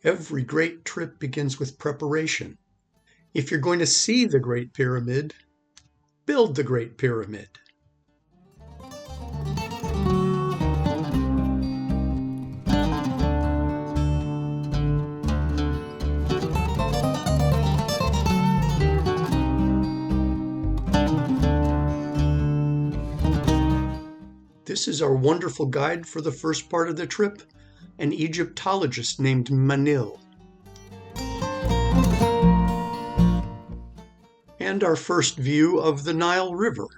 Every great trip begins with preparation. If you're going to see the Great Pyramid, build the Great Pyramid. This is our wonderful guide for the first part of the trip, an Egyptologist named Manil. And our first view of the Nile River.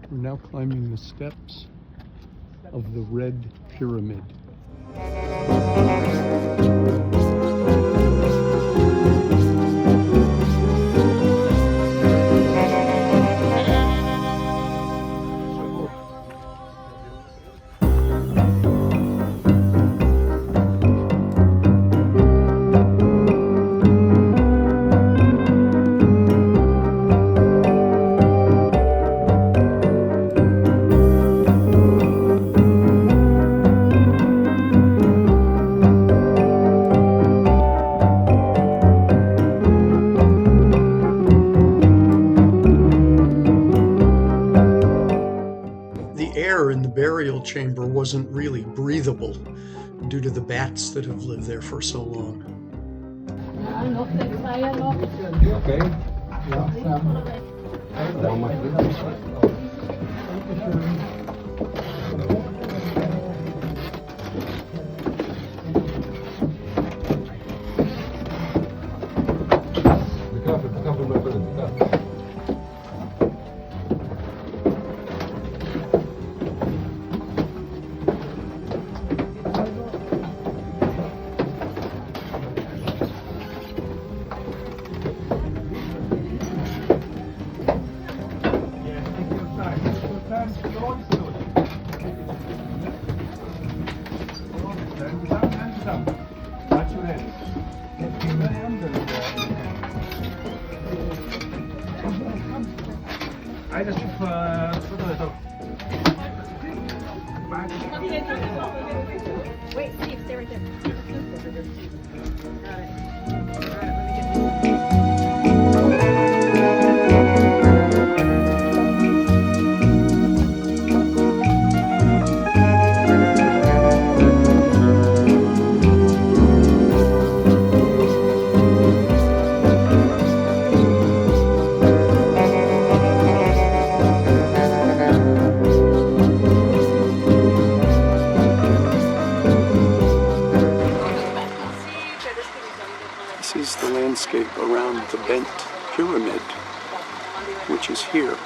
We're now climbing the steps of the Red Pyramid. chamber wasn't really breathable due to the bats that have lived there for so long. Okay. Be careful, my friend. Be careful. عايز اشوف اتفضل يا طارق. Wait, Steve, stay right there. Got it. This is the landscape around the bent pyramid, which is here.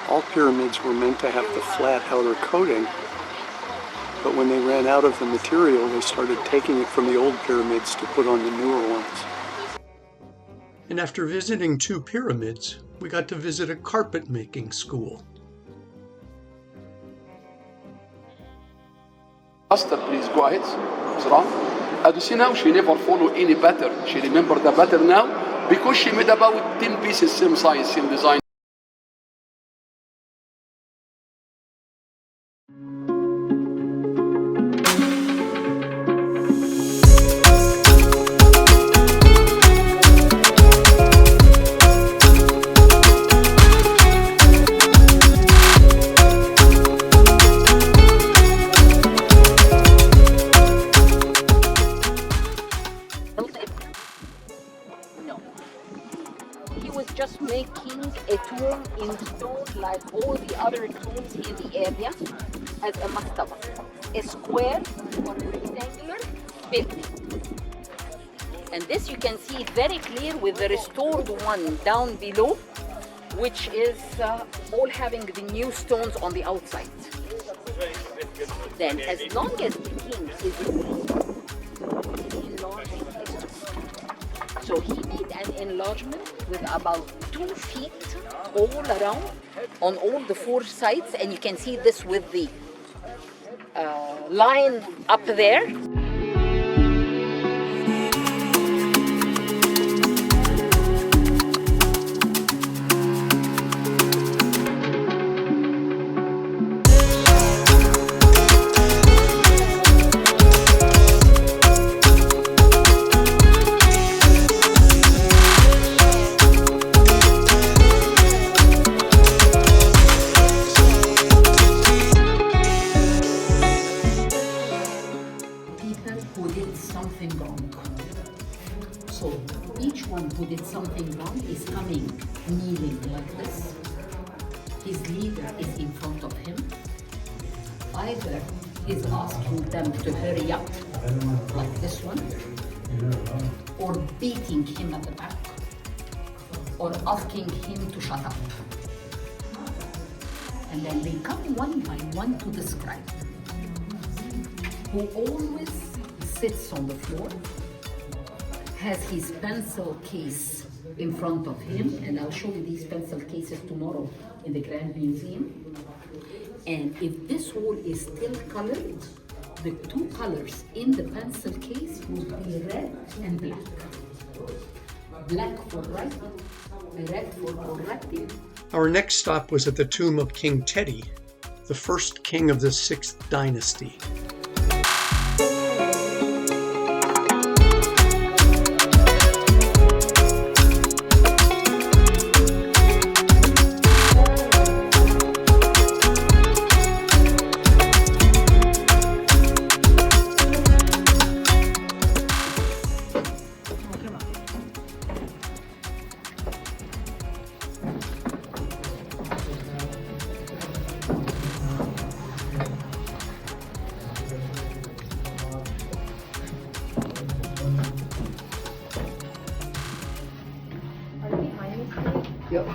All pyramids were meant to have the flat outer coating, but when they ran out of the material, they started taking it from the old pyramids to put on the newer ones. And after visiting 2 pyramids, we got to visit a carpet making school. Master, please go ahead. What's wrong? As you see now, she never follow any pattern. She remember the pattern now because she made about 10 pieces, same size, same design. Just making a tomb in stone like all the other tombs in the area as a mastaba, a square or rectangular building. And this you can see very clear with the restored one down below, which is all having the new stones on the outside. Then as long as the king is enlarging it, so he made an enlargement with about 2 feet all around on all the 4 sides, and you can see this with the line up there. Something wrong. So each one who did something wrong is coming kneeling like this. His leader is in front of him. Either he's asking them to hurry up, like this one, or beating him at the back, or asking him to shut up. And then they come one by one to describe. Who always sits on the floor, has his pencil case in front of him, and I'll show you these pencil cases tomorrow in the Grand Museum. And if this wall is still colored, the 2 colors in the pencil case would be red and black. Black for writing, red for correcting. Our next stop was at the tomb of King Teti, the first king of the 6th dynasty. Yep.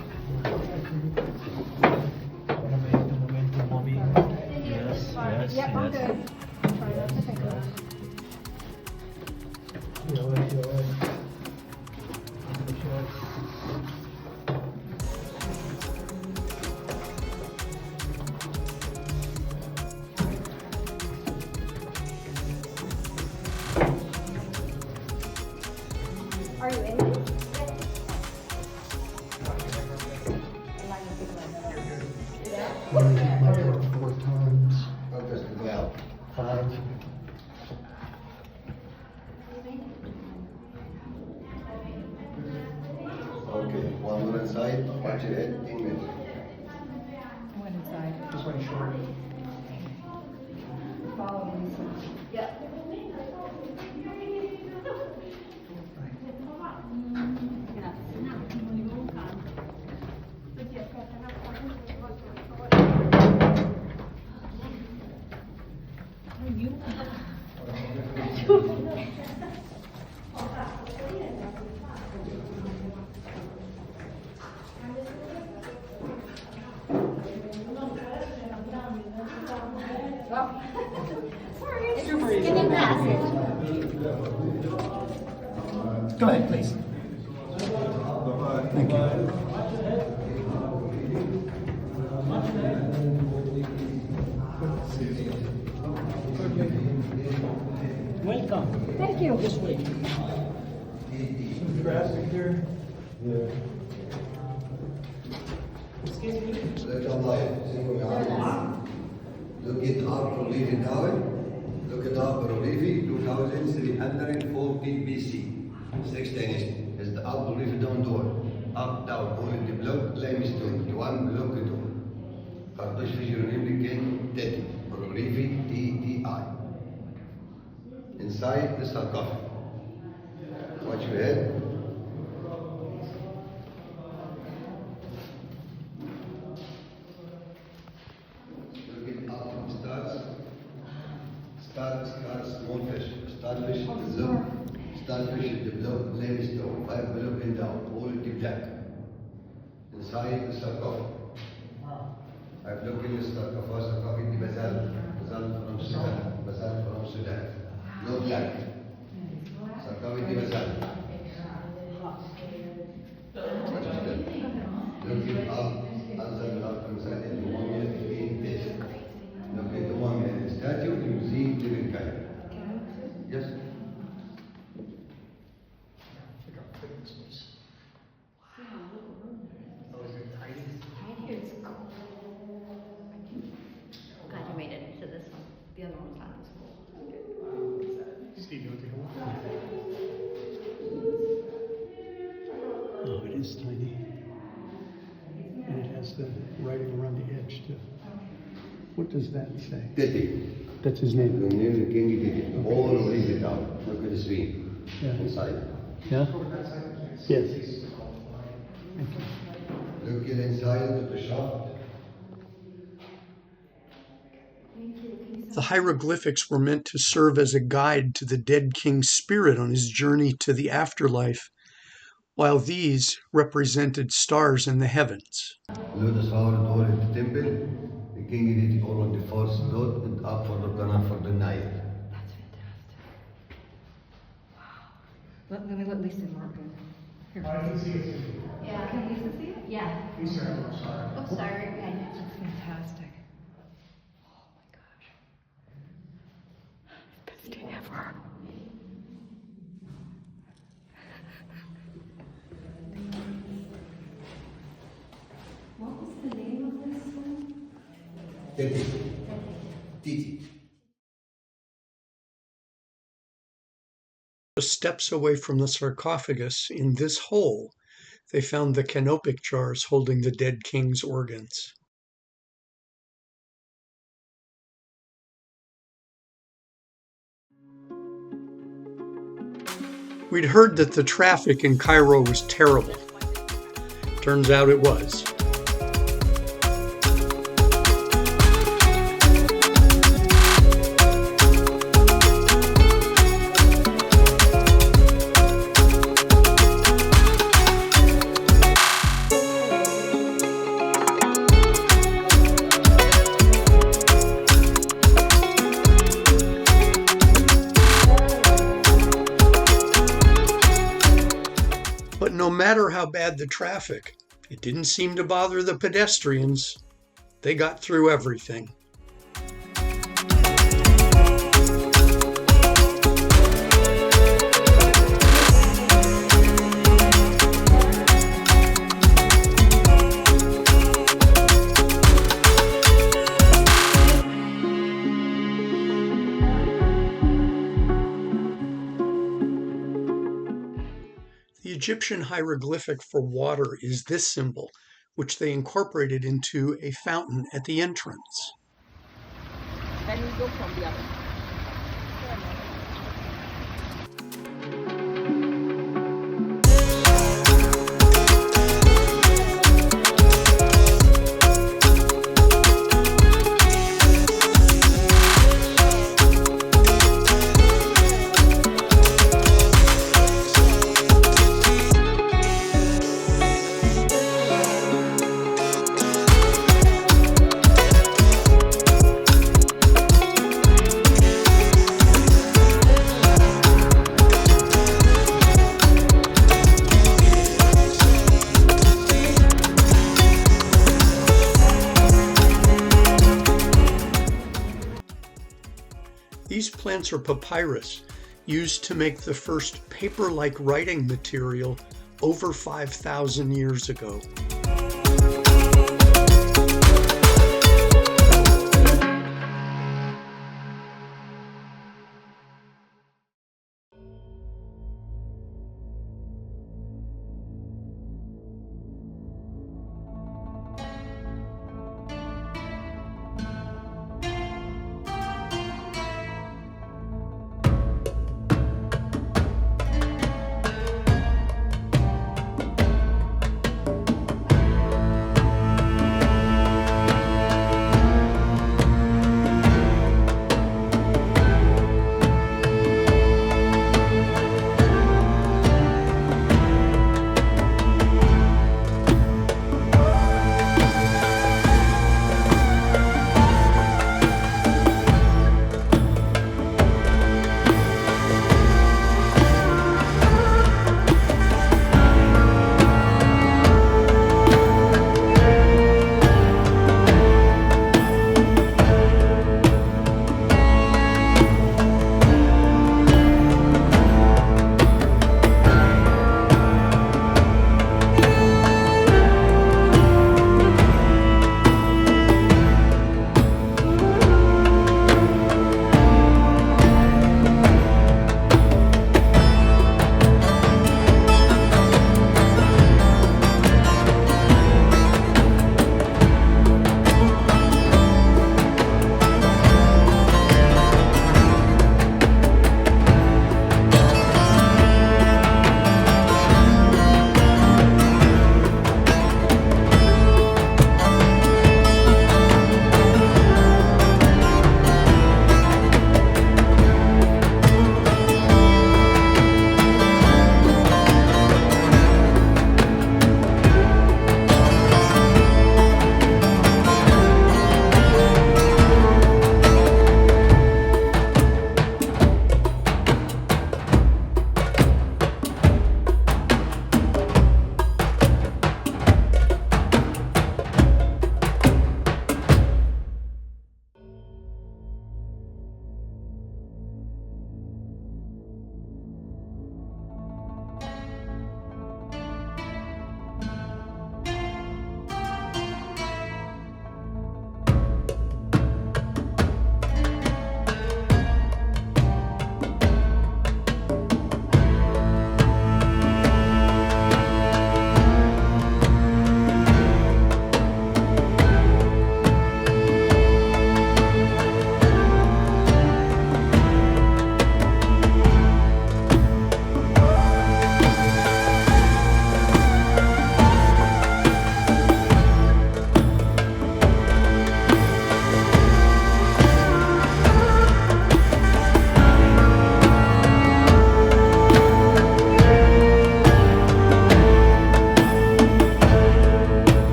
Yep, I'm good. Sorry, that's okay. Are you in? Four times. Well, 5. okay, one more inside, watch your head, 10 minutes. Went inside. This one short. Follow me. Yeah. Give him passage. Go ahead, please. Thank you. Welcome. Thank you. This way. Some traffic there. Excuse me. Look at light, see what we have. Look at Upper Relief Tower. Look at Upper Relief, 2340 BC. 16 is the Upper Relief down door. Up, down, all in the block, limestone, to one block door. Kardeş في Jerusalem king Teti, Relief T-T-I. Inside the sarcophagus. Watch your head. Looking up starts, small fish. Starfish, the blue. Starfish is the blue, limestone, 5 below and down, all the black. Inside the sarcophagus. I've looked in the sarcophagus, the basalt from Sudan. No black. Sarcophagus, the basalt. Looking up, answer the last inside the mummy in this. Look at the mummy and the statue, you see living Cairo. Yes? Glad you made it to this one. The other one's not as cool. Steve, you want to take a look? Oh, it is tiny. And it has the writing around the edge, too. What does that say? Teti. That's his The name. name of the king Teti. All leave it down. Look at the screen. Yeah. Inside. Yeah? Yes. Thank you. Look at inside of the shop. The hieroglyphics were meant to serve as a guide to the dead king's spirit on his journey to the afterlife, while these represented stars in the heavens. Look at our door at the temple. The king did all on the first floor and up for the canal for the night. That's fantastic. Wow. Let me let Lisa mark it. Here. Yeah. Can Lisa see it? Yeah. Oops, sorry. Okay. That's fantastic. Oh my gosh. Best day ever. What was the name of this one? Teti. Teti. Just steps away from the sarcophagus, in this hole, they found the canopic jars holding the dead king's organs. We'd heard that the traffic in Cairo was terrible. Turns out it was. how bad the traffic. It didn't seem to bother the pedestrians. They got through everything. The Egyptian hieroglyphic for water is this symbol, which they incorporated into a fountain at the entrance. Then we go from the other. These plants are papyrus, used to make the first paper-like writing material over 5,000 years ago.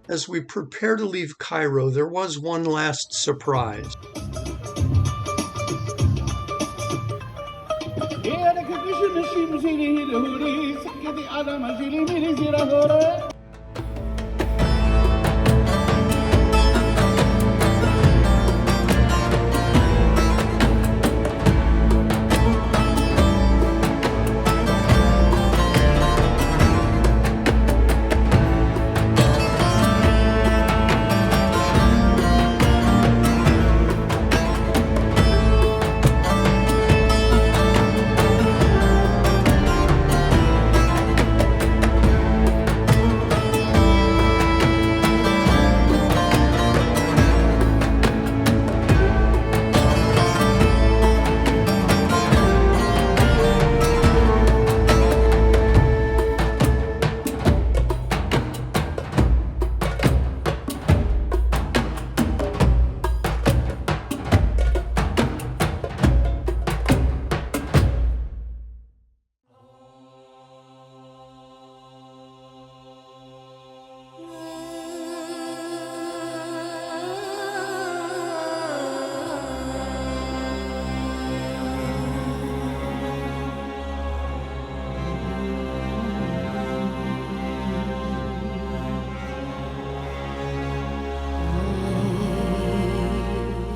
As we prepare to leave Cairo, there was one last surprise.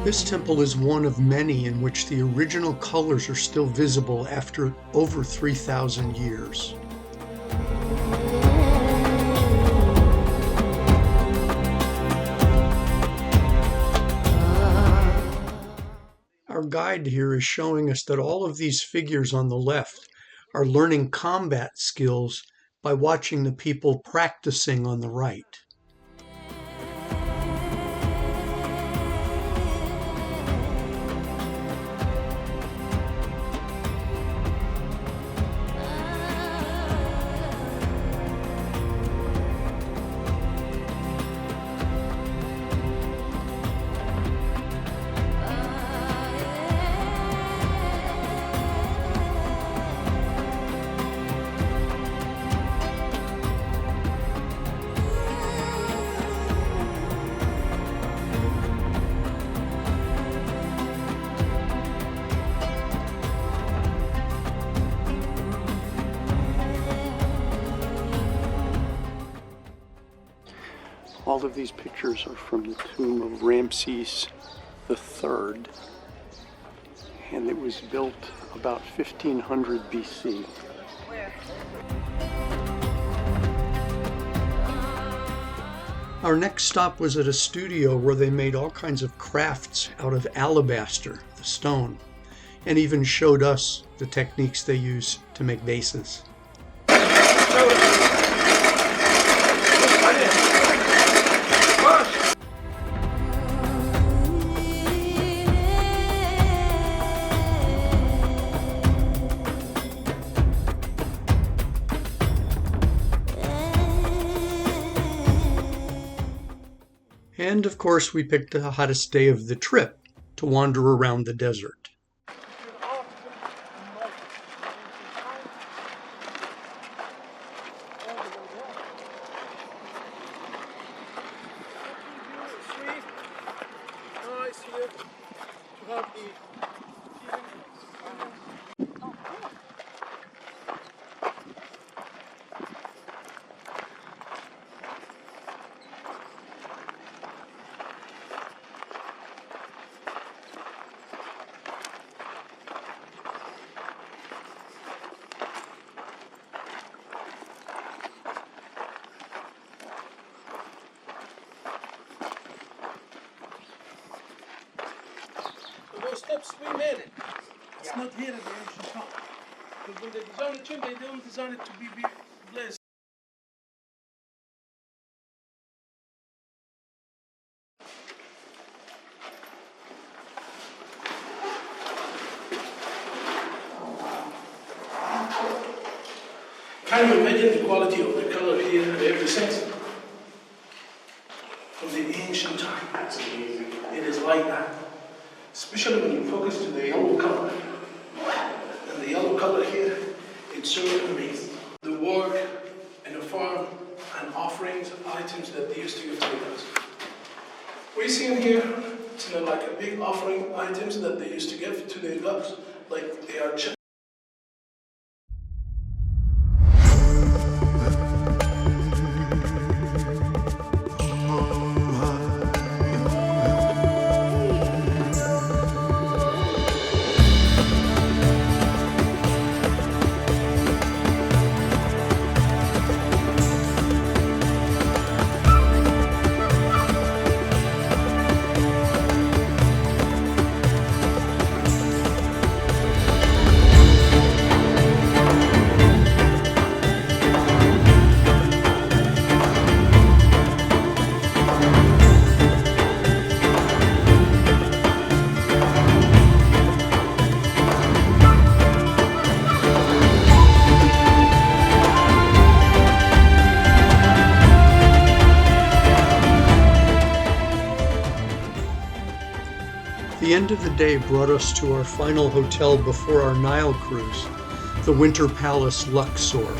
This temple is one of many in which the original colors are still visible after over 3,000 years. Our guide here is showing us that all of these figures on the left are learning combat skills by watching the people practicing on the right. All of these pictures are from the tomb of Ramses III, and it was built about 1500 BC. Our next stop was at a studio where they made all kinds of crafts out of alabaster, the stone, and even showed us the techniques they use to make vases. And of course, we picked the hottest day of the trip to wander around the desert. Those steps, we made it. It's not here in the ancient time. Because when they design a tomb, they don't design it to be blessed. Can you imagine the quality of the color here and everything? From the ancient times. It is like that. Especially when you focus to the yellow color. And the yellow color here, it's so amazing. The work in the farm and offerings, items that they used to give to the gods. We see in here, it's like a big offering items that they used to give to the gods. Like they are The end of the day brought us to our final hotel before our Nile cruise, the Winter Palace Luxor.